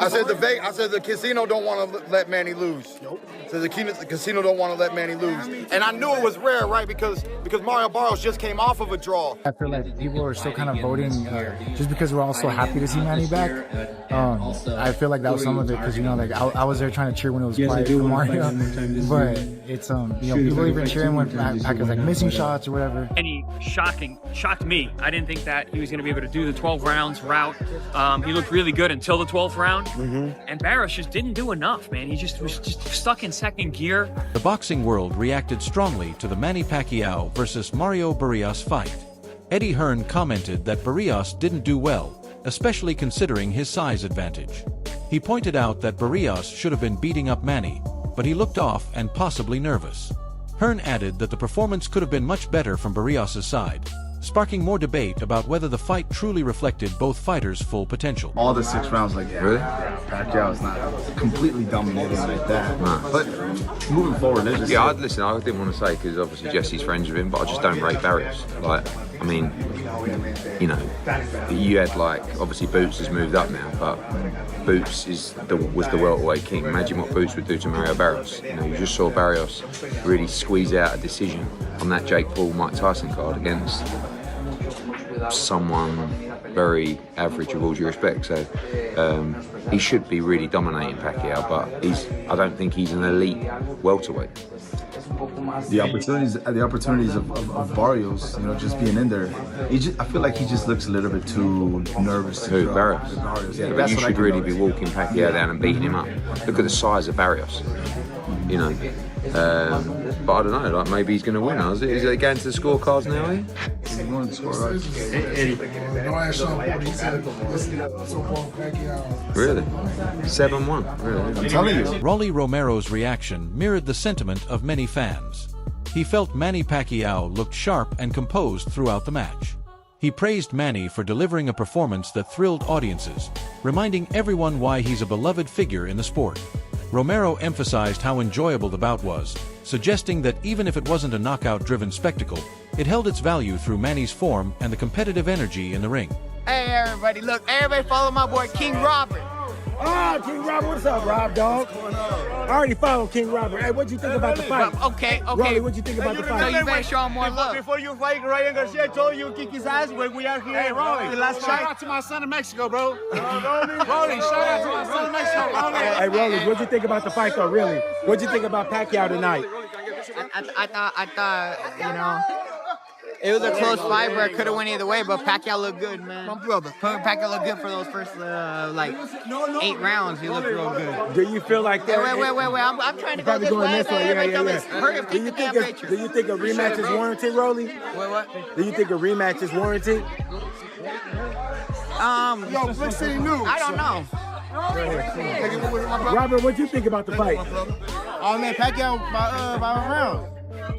I said the casino don't want to let Manny lose. Nope. So the casino don't want to let Manny lose. And I knew it was rare, right? Because Mario Barrios just came off of a draw. I feel like people are still kind of voting just because we're all so happy to see Manny back. I feel like that was some of it because, you know, like I was there trying to cheer when it was quiet for Mario. But it's, you know, people even cheering when Pacquiao's like missing shots or whatever. And he shocked me. I didn't think that he was going to be able to do the 12 rounds route. He looked really good until the 12th round. And Barrios just didn't do enough, man. He just was just stuck in second gear. The boxing world reacted strongly to the Manny Pacquiao versus Mario Barrios fight. Eddie Hearn commented that Barrios didn't do well, especially considering his size advantage. He pointed out that Barrios should have been beating up Manny, but he looked off and possibly nervous. Hearn added that the performance could have been much better from Barrios' side, sparking more debate about whether the fight truly reflected both fighters' full potential. All the 6 rounds, like, really? Pacquiao's not completely dominating like that. No. But moving forward, they're just... Yeah, listen, I didn't want to say because obviously Jesse's friends with him, but I just don't rate Barrios. Like, I mean, you know, you had like, obviously Boots has moved up now, but Boots was the welterweight king. Imagine what Boots would do to Mario Barrios. You know, you just saw Barrios really squeeze out a decision on that Jake Paul-Mike Tyson card against someone very average with all due respect. So he should be really dominating Pacquiao, but I don't think he's an elite welterweight. The opportunities of Barrios, you know, just being in there. I feel like he just looks a little bit too nervous. Who, Barrios? Yeah, but you should really be walking Pacquiao down and beating him up. Look at the size of Barrios. You know. But I don't know, like maybe he's going to win. Is it going to the scorecards now, eh? He's going to score, right? Really? 7-1, really? I'm telling you. Rolly Romero's reaction mirrored the sentiment of many fans. He felt Manny Pacquiao looked sharp and composed throughout the match. He praised Manny for delivering a performance that thrilled audiences, reminding everyone why he's a beloved figure in the sport. Romero emphasized how enjoyable the bout was, suggesting that even if it wasn't a knockout-driven spectacle, it held its value through Manny's form and the competitive energy in the ring. Hey everybody, look, everybody follow my boy King Robert. Oh, King Robert, what's up, Rob, dog? I already followed King Robert. Hey, what'd you think about the fight? Okay. Rolly, what'd you think about the fight? So you better show him more love. Before you fight, Ryan Garcia told you to kick his ass when we are here. Hey, Rolly, the last shout out to my son in Mexico, bro. Rolly, shout out to my son in Mexico, Rolly. Hey, Rolly, what'd you think about the fight, though, really? What'd you think about Pacquiao tonight? I thought, you know, it was a close fight, but it could have went either way. But Pacquiao looked good, man. My brother. Pacquiao looked good for those first, like, 8 rounds. He looked real good. Do you feel like that? Wait. I'm trying to go this way. Yeah. Do you think a rematch is warranted, Rolly? What? Do you think a rematch is warranted? Yo, Flick City News. I don't know. Robert, what'd you think about the fight? Oh, man, Pacquiao by a round.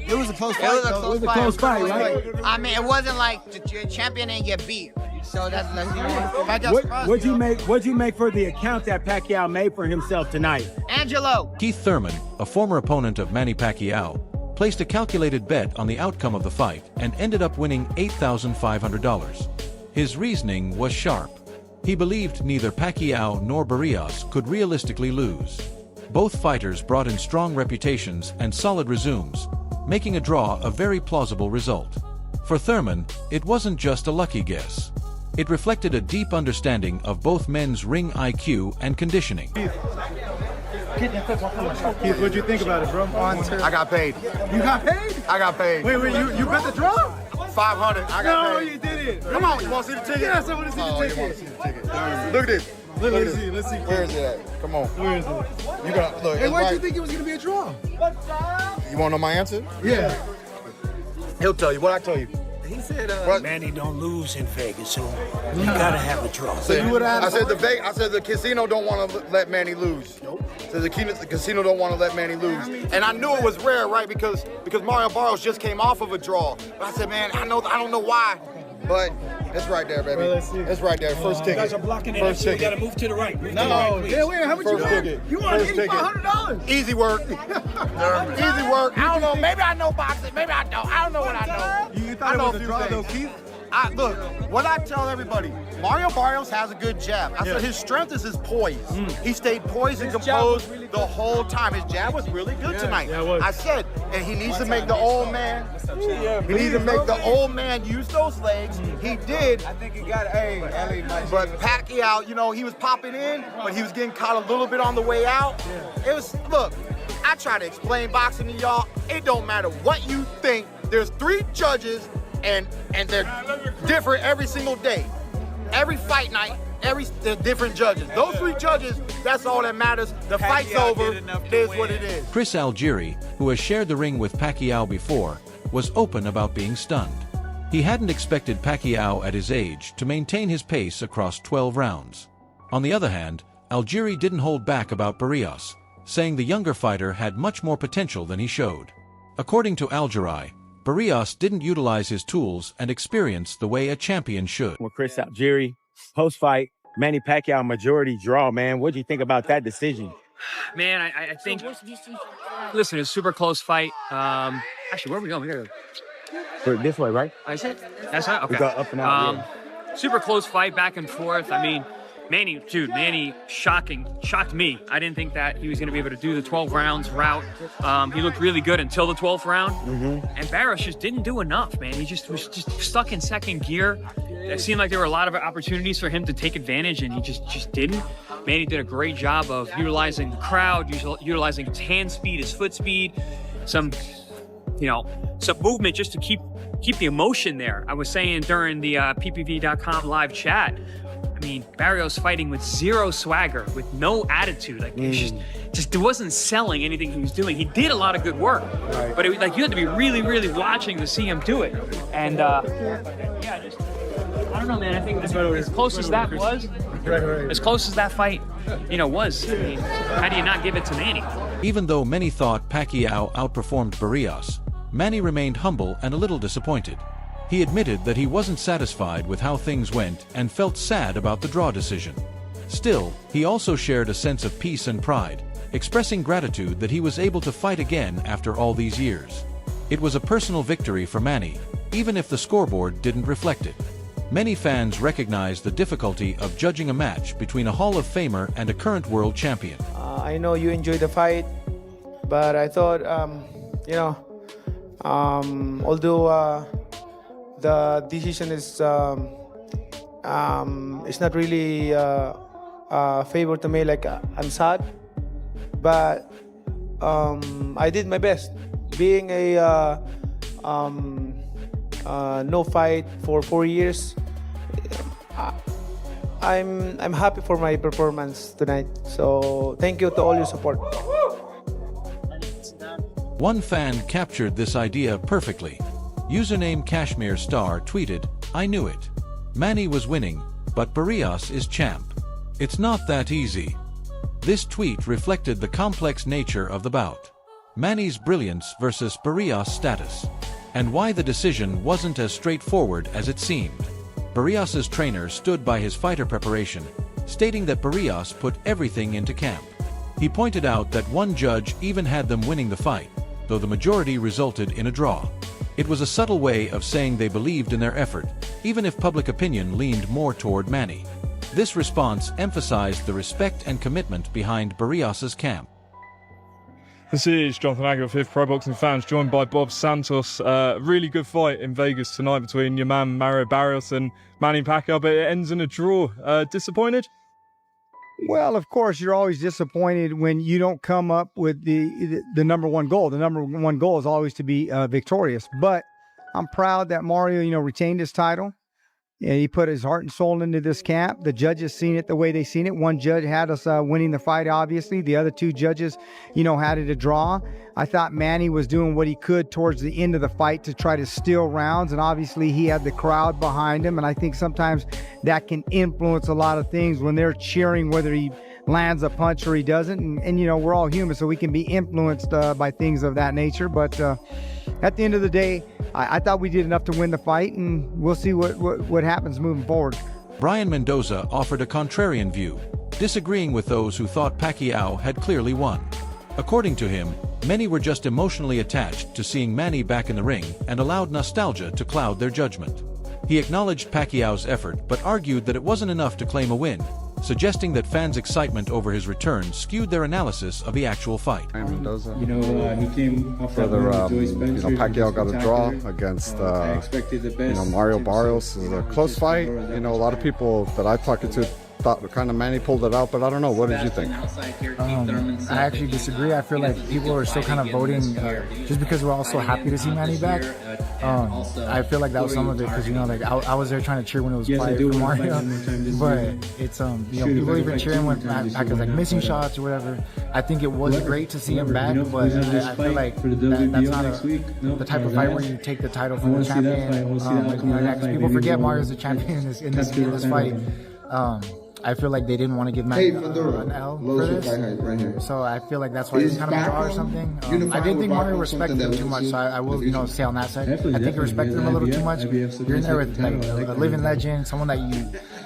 It was a close fight. It was a close fight, right? I mean, it wasn't like the champion didn't get beat. So that's you know. What'd you make for the account that Pacquiao made for himself tonight? Angelo. Keith Thurman, a former opponent of Manny Pacquiao, placed a calculated bet on the outcome of the fight and ended up winning $8,500. His reasoning was sharp. He believed neither Pacquiao nor Barrios could realistically lose. Both fighters brought in strong reputations and solid resumes, making a draw a very plausible result. For Thurman, it wasn't just a lucky guess. It reflected a deep understanding of both men's ring IQ and conditioning. Keith, what'd you think about it, bro? I got paid. You got paid? I got paid. Wait, you bet the draw? 500. I got paid. No, you didn't. Come on, you want to see the ticket? Yes, I want to see the ticket. You want to see the ticket? Look at this. Let's see. Where is it at? Come on. Where is it? You got look. Hey, why'd you think it was gonna be a draw? You want to know my answer? Yeah. He'll tell you. What I tell you? He said, Manny don't lose in Vegas, so you gotta have a draw. So I said the casino don't want to let Manny lose. Nope. So the casino don't want to let Manny lose. And I knew it was rare, right? Because Mario Barrios just came off of a draw. But I said, man, I don't know why. But it's right there, baby. Well, let's see. It's right there. First ticket. You guys are blocking it. First So you ticket. gotta move to the right. Wait, how much you First got? ticket. You want First ticket. $8,500? Easy work. Easy work. I don't know. Maybe I know boxing. Maybe I don't. I don't know what I know. You thought it was a draw, though, Keith? Look, what I tell everybody, Mario Barrios has a good jab. I said his strength is his poise. He stayed poised and composed the whole time. His jab was really good tonight. I said, and he needs to make the old man. He needs to make the old man use those legs. He did. I think he got but Pacquiao, you know, he was popping in, but he was getting caught a little bit on the way out. It was, look, I try to explain boxing to y'all. It don't matter what you think. There's 3 judges, and they're different every single day. Every fight night, they're different judges. Those 3 judges, that's all that matters. The fight's over. It is what it is. Chris Algieri, who has shared the ring with Pacquiao before, was open about being stunned. He hadn't expected Pacquiao at his age to maintain his pace across 12 rounds. On the other hand, Algieri didn't hold back about Barrios, saying the younger fighter had much more potential than he showed. According to Algieri, Barrios didn't utilize his tools and experience the way a champion should. With Chris Algieri, post-fight, Manny Pacquiao majority draw, man. What do you think about that decision? Man, I think, listen, it's a super close fight. Actually, where are we going? We gotta go this way, right? That's not, okay. We go up and out, Super close fight, back and forth. I mean, Manny shocked me. I didn't think that he was going to be able to do the 12 rounds route. He looked really good until the 12th round. And Barrios just didn't do enough, man. He just was stuck in second gear. It seemed like there were a lot of opportunities for him to take advantage, and he just didn't. Manny did a great job of utilizing the crowd, utilizing his hand speed, his foot speed, some movement just to keep the emotion there. I was saying during the PPV.com live chat, I mean, Barrios fighting with 0 swagger, with no attitude. Like, it wasn't selling anything he was doing. He did a lot of good work, but you had to be really, really watching to see him do it. And I don't know, man. I think as close as that was, as close as that fight, was. I mean, how do you not give it to Manny? Even though many thought Pacquiao outperformed Barrios, Manny remained humble and a little disappointed. He admitted that he wasn't satisfied with how things went and felt sad about the draw decision. Still, he also shared a sense of peace and pride, expressing gratitude that he was able to fight again after all these years. It was a personal victory for Manny, even if the scoreboard didn't reflect it. Many fans recognize the difficulty of judging a match between a Hall of Famer and a current world champion. I know you enjoyed the fight, but I thought, although the decision is it's not really favor to me. Like, I'm sad, but I did my best. Being a no fight for 4 years, I'm happy for my performance tonight. So thank you to all your support. One fan captured this idea perfectly. Username Kashmir Star tweeted, "I knew it. Manny was winning, but Barrios is champ. It's not that easy." This tweet reflected the complex nature of the bout. Manny's brilliance versus Barrios' status, and why the decision wasn't as straightforward as it seemed. Barrios' trainer stood by his fighter preparation, stating that Barrios put everything into camp. He pointed out that one judge even had them winning the fight, though the majority resulted in a draw. It was a subtle way of saying they believed in their effort, even if public opinion leaned more toward Manny. This response emphasized the respect and commitment behind Barrios' camp. This is Jonathan Agger of Fifth Pro Boxing Fans, joined by Bob Santos. Really good fight in Vegas tonight between your man Mario Barrios and Manny Pacquiao, but it ends in a draw. Disappointed? Well, of course, you're always disappointed when you don't come up with the number one goal. The number one goal is always to be victorious. But I'm proud that Mario, retained his title. And he put his heart and soul into this camp. The judges seen it the way they seen it. One judge had us winning the fight, obviously. The other 2 judges, had it a draw. I thought Manny was doing what he could towards the end of the fight to try to steal rounds. And obviously he had the crowd behind him. And I think sometimes that can influence a lot of things when they're cheering whether he lands a punch or he doesn't. And we're all human, so we can be influenced by things of that nature. But at the end of the day, I thought we did enough to win the fight, and we'll see what happens moving forward. Brian Mendoza offered a contrarian view, disagreeing with those who thought Pacquiao had clearly won. According to him, many were just emotionally attached to seeing Manny back in the ring and allowed nostalgia to cloud their judgment. He acknowledged Pacquiao's effort but argued that it wasn't enough to claim a win, suggesting that fans' excitement over his return skewed their analysis of the actual fight. He came off Pacquiao got a draw against Mario Barrios. It was a close fight. A lot of people that I talked to thought kind of Manny pulled it out, but I don't know. What did you think? I actually disagree. I feel like people are still kind of voting just because we're all so happy to see Manny back. I feel like that was some of it because I was there trying to cheer when it was quiet for Mario, but it's people even cheering when Pacquiao's like missing shots or whatever. I think it was great to see him back, but I feel like that's not the type of fight where you take the title from the champion. Because people forget Mario's the champion in this fight. I feel like they didn't want to give Manny an L for this, so I feel like that's why it's kind of a draw or something. I didn't think Mario respected him too much, so I will, say on that side. I think he respected him a little too much. You're in there with like a living legend, someone that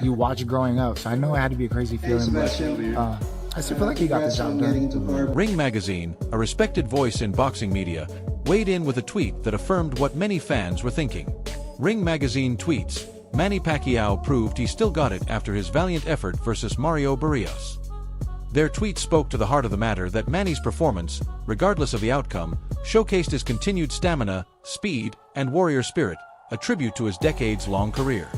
you watch growing up, so I know it had to be a crazy feeling, but I still feel like he got the job done. Ring Magazine, a respected voice in boxing media, weighed in with a tweet that affirmed what many fans were thinking. Ring Magazine tweets, Manny Pacquiao proved he still got it after his valiant effort versus Mario Barrios. Their tweet spoke to the heart of the matter that Manny's performance, regardless of the outcome, showcased his continued stamina, speed, and warrior spirit, a tribute to his decades-long career.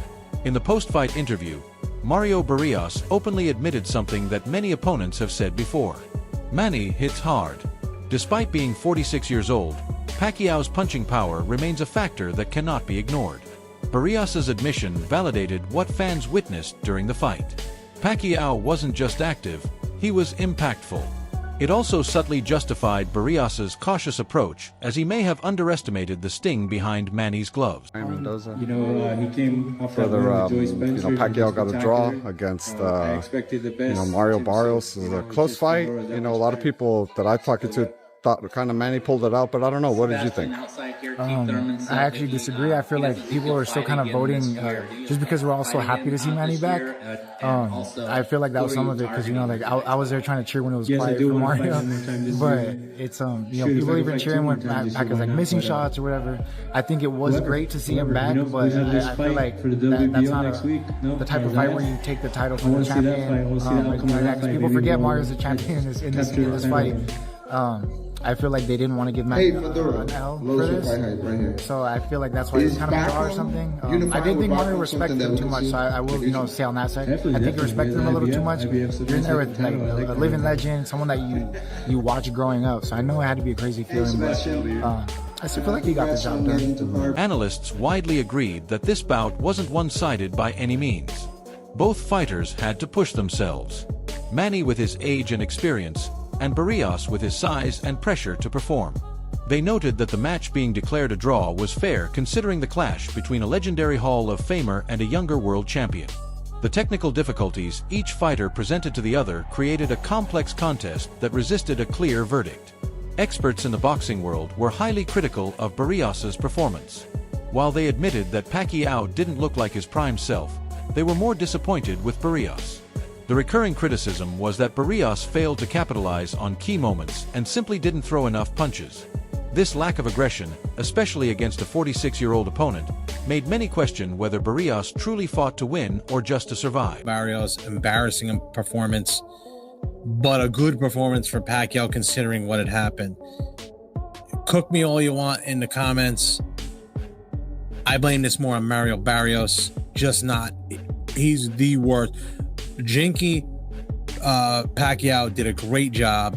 In the post-fight interview, Mario Barrios openly admitted something that many opponents have said before. Manny hits hard. Despite being 46 years old, Pacquiao's punching power remains a factor that cannot be ignored. Barrios' admission validated what fans witnessed during the fight. Pacquiao wasn't just active, he was impactful. It also subtly justified Barrios' cautious approach, as he may have underestimated the sting behind Manny's gloves. He came off Pacquiao got a draw against Mario Barrios. It was a close fight. A lot of people that I talked to thought kind of Manny pulled it out, but I don't know. What did you think? I actually disagree. I feel like people are still kind of voting just because we're all so happy to see Manny back. I feel like that was some of it because I was there trying to cheer when it was quiet for Mario, but it's people even cheering when Pacquiao's like missing shots or whatever. I think it was great to see him back, but I feel like that's not the type of fight where you take the title from the champion. Because people forget Mario's the champion in this fight. I feel like they didn't want to give Manny an L for this, so I feel like that's why it's kind of a draw or something. I didn't think Mario respected him too much, so I will, say on that side. I think he respected him a little too much. You're in there with like a living legend, someone that you watch growing up, so I know it had to be a crazy feeling, but I still feel like he got the job done. Analysts widely agreed that this bout wasn't one-sided by any means. Both fighters had to push themselves. Manny with his age and experience, and Barrios with his size and pressure to perform. They noted that the match being declared a draw was fair considering the clash between a legendary Hall of Famer and a younger world champion. The technical difficulties each fighter presented to the other created a complex contest that resisted a clear verdict. Experts in the boxing world were highly critical of Barrios' performance. While they admitted that Pacquiao didn't look like his prime self, they were more disappointed with Barrios. The recurring criticism was that Barrios failed to capitalize on key moments and simply didn't throw enough punches. This lack of aggression, especially against a 46-year-old opponent, made many question whether Barrios truly fought to win or just to survive. Barrios, embarrassing performance, but a good performance for Pacquiao considering what had happened. Cook me all you want in the comments. I blame this more on Mario Barrios, just not. He's the worst. Jinky Pacquiao did a great job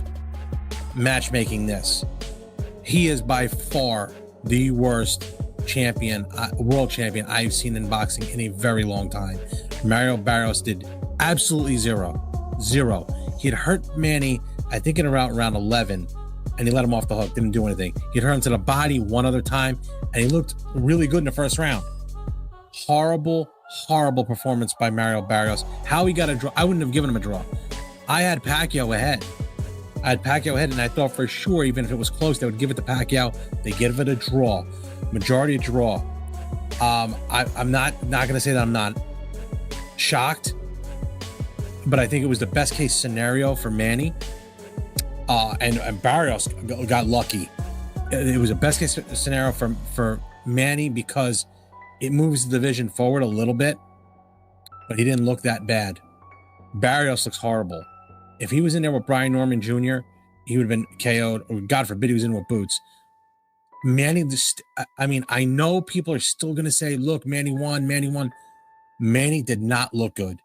matchmaking this. He is by far the worst champion, world champion I've seen in boxing in a very long time. Mario Barrios did absolutely zero. He had hurt Manny, I think in around round 11, and he let him off the hook, didn't do anything. He hurt him to the body one other time, and he looked really good in the first round. Horrible performance by Mario Barrios. How he got a draw, I wouldn't have given him a draw. I had Pacquiao ahead. And I thought for sure, even if it was close, they would give it to Pacquiao. They give it a draw. Majority a draw. I'm not going to say that I'm not shocked, but I think it was the best case scenario for Manny. And Barrios got lucky. It was a best case scenario for Manny because it moves the division forward a little bit, but he didn't look that bad. Barrios looks horrible. If he was in there with Brian Norman Jr., he would have been KO'd, or God forbid he was in with Boots. Manny, I mean, I know people are still going to say, look, Manny won. Manny did not look good.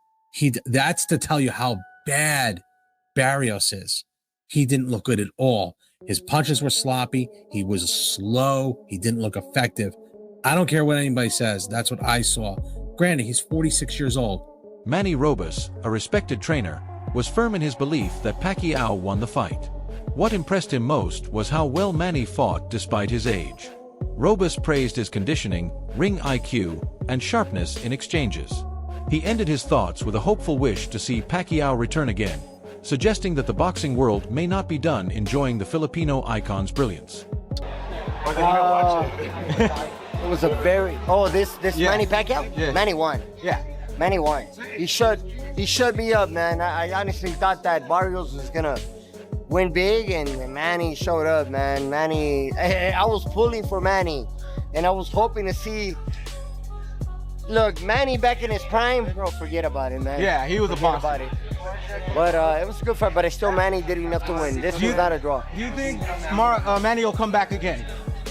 That's to tell you how bad Barrios is. He didn't look good at all. His punches were sloppy. He was slow. He didn't look effective. I don't care what anybody says. That's what I saw. Granted, he's 46 years old. Manny Robus, a respected trainer, was firm in his belief that Pacquiao won the fight. What impressed him most was how well Manny fought despite his age. Robus praised his conditioning, ring IQ, and sharpness in exchanges. He ended his thoughts with a hopeful wish to see Pacquiao return again, suggesting that the boxing world may not be done enjoying the Filipino icon's brilliance. It was a very this Manny Pacquiao? Yeah. Manny won. Yeah. Manny won. He shut me up, man. I honestly thought that Barrios was gonna win big, and Manny showed up, man. Manny, I was pulling for Manny, and I was hoping to see. Look, Manny back in his prime, bro, forget about it, man. Yeah, he was a boss. But it was a good fight, but still Manny did enough to win. This was not a draw. Do you think Manny will come back again?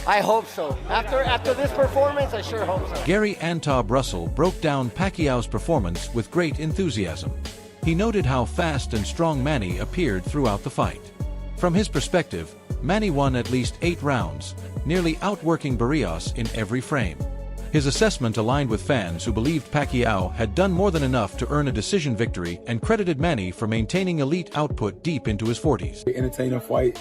I hope so. After this performance, I sure hope so. Gary Antob Russell broke down Pacquiao's performance with great enthusiasm. He noted how fast and strong Manny appeared throughout the fight. From his perspective, Manny won at least 8 rounds, nearly outworking Barrios in every frame. His assessment aligned with fans who believed Pacquiao had done more than enough to earn a decision victory and credited Manny for maintaining elite output deep into his 40s. Entertaining fight.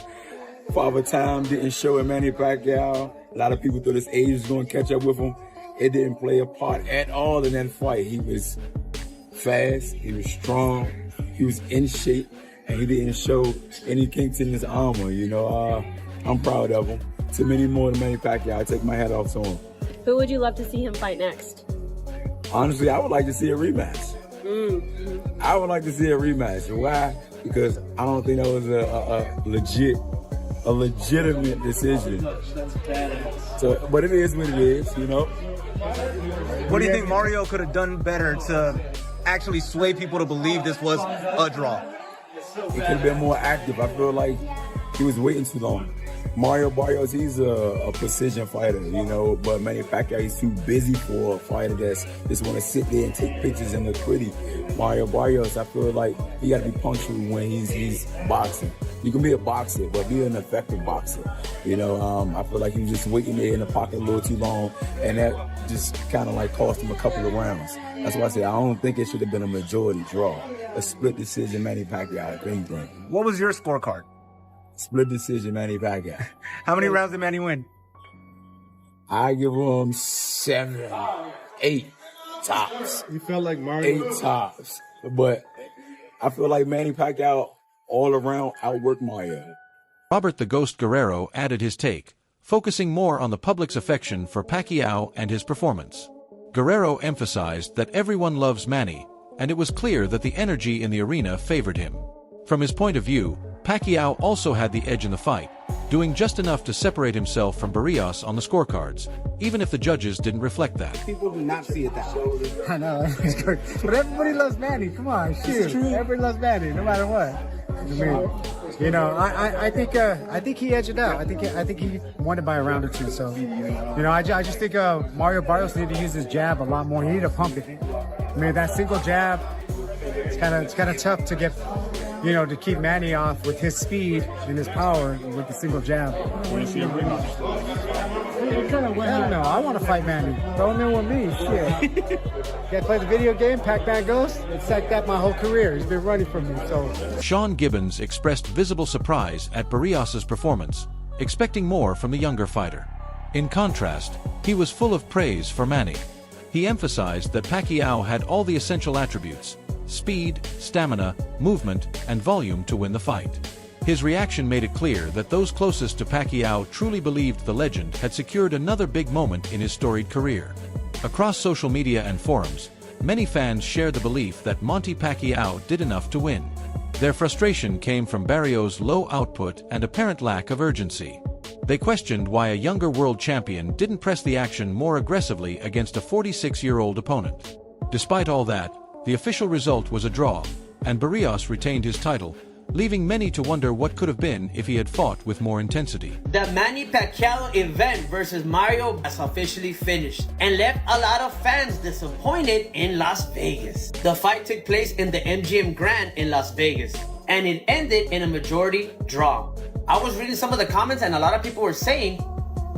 Father Time didn't show in Manny Pacquiao. A lot of people thought his age was going to catch up with him. It didn't play a part at all in that fight. He was fast, he was strong, he was in shape, and he didn't show any kinks in his armor. You know, I'm proud of him. Too many more than Manny Pacquiao. I take my hat off to him. Who would you love to see him fight next? Honestly, I would like to see a rematch. Mm-hmm. I would like to see a rematch. Why? Because I don't think that was a legitimate decision. So, but it is what it is, you know. What do you think Mario could have done better to actually sway people to believe this was a draw? He could have been more active. I feel like he was waiting too long. Mario Barrios, he's a precision fighter, you know, but Manny Pacquiao, he's too busy for a fighter that's just want to sit there and take pictures and look pretty. Mario Barrios, I feel like he got to be punctual when he's boxing. You can be a boxer, but be an effective boxer. You know, I feel like he was just waiting there in the pocket a little too long, and that just kind of like cost him a couple of rounds. That's why I say I don't think it should have been a majority draw. A split decision, Manny Pacquiao, if anything. What was your scorecard? Split decision, Manny Pacquiao. How many rounds did Manny win? I give him 7, 8 tops. You felt like Mario? 8 tops. But I feel like Manny Pacquiao all around outworked Mario. Robert the Ghost Guerrero added his take, focusing more on the public's affection for Pacquiao and his performance. Guerrero emphasized that everyone loves Manny, and it was clear that the energy in the arena favored him. From his point of view, Pacquiao also had the edge in the fight, doing just enough to separate himself from Barrios on the scorecards, even if the judges didn't reflect that. People do not see it that way. I know, but everybody loves Manny. Come on, shoot. Everybody loves Manny, no matter what. I mean, you know, I think he edged it out. I think he won it by a round or two. So, you know, I just think Mario Barrios needed to use his jab a lot more. He needed to pump it. I mean, that single jab, it's kind of tough to get. You know, to keep Manny off with his speed and his power with the single jab. Want to see a rematch? Hell no, I want to fight Manny. Throw him in with me, shit. You play the video game, Pac-Man Ghost? It's like that my whole career. He's been running from me, so. Sean Gibbons expressed visible surprise at Barrios' performance, expecting more from the younger fighter. In contrast, he was full of praise for Manny. He emphasized that Pacquiao had all the essential attributes: speed, stamina, movement, and volume to win the fight. His reaction made it clear that those closest to Pacquiao truly believed the legend had secured another big moment in his storied career. Across social media and forums, many fans shared the belief that Manny Pacquiao did enough to win. Their frustration came from Barrios' low output and apparent lack of urgency. They questioned why a younger world champion didn't press the action more aggressively against a 46-year-old opponent. Despite all that, the official result was a draw, and Barrios retained his title, leaving many to wonder what could have been if he had fought with more intensity. The Manny Pacquiao event versus Mario has officially finished and left a lot of fans disappointed in Las Vegas. The fight took place in the MGM Grand in Las Vegas, and it ended in a majority draw. I was reading some of the comments and a lot of people were saying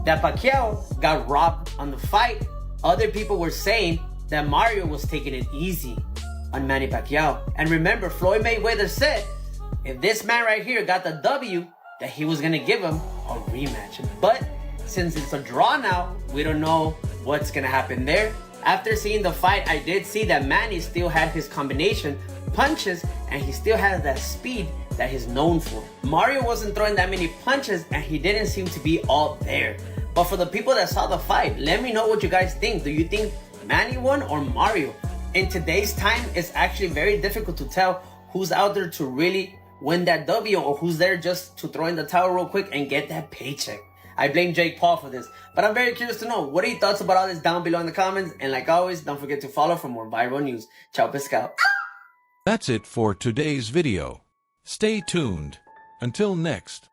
that Pacquiao got robbed on the fight. Other people were saying that Mario was taking it easy on Manny Pacquiao. And remember, Floyd Mayweather said if this man right here got the W, that he was gonna give him a rematch. But since it's a draw now, we don't know what's gonna happen there. After seeing the fight, I did see that Manny still had his combination punches and he still has that speed that he's known for. Mario wasn't throwing that many punches and he didn't seem to be all there. But for the people that saw the fight, let me know what you guys think. Do you think Manny won or Mario? In today's time, it's actually very difficult to tell who's out there to really win that W or who's there just to throw in the towel real quick and get that paycheck. I blame Jake Paul for this, but I'm very curious to know what are your thoughts about all this down below in the comments. And like always, don't forget to follow for more viral news. Ciao, pescado. That's it for today's video. Stay tuned. Until next.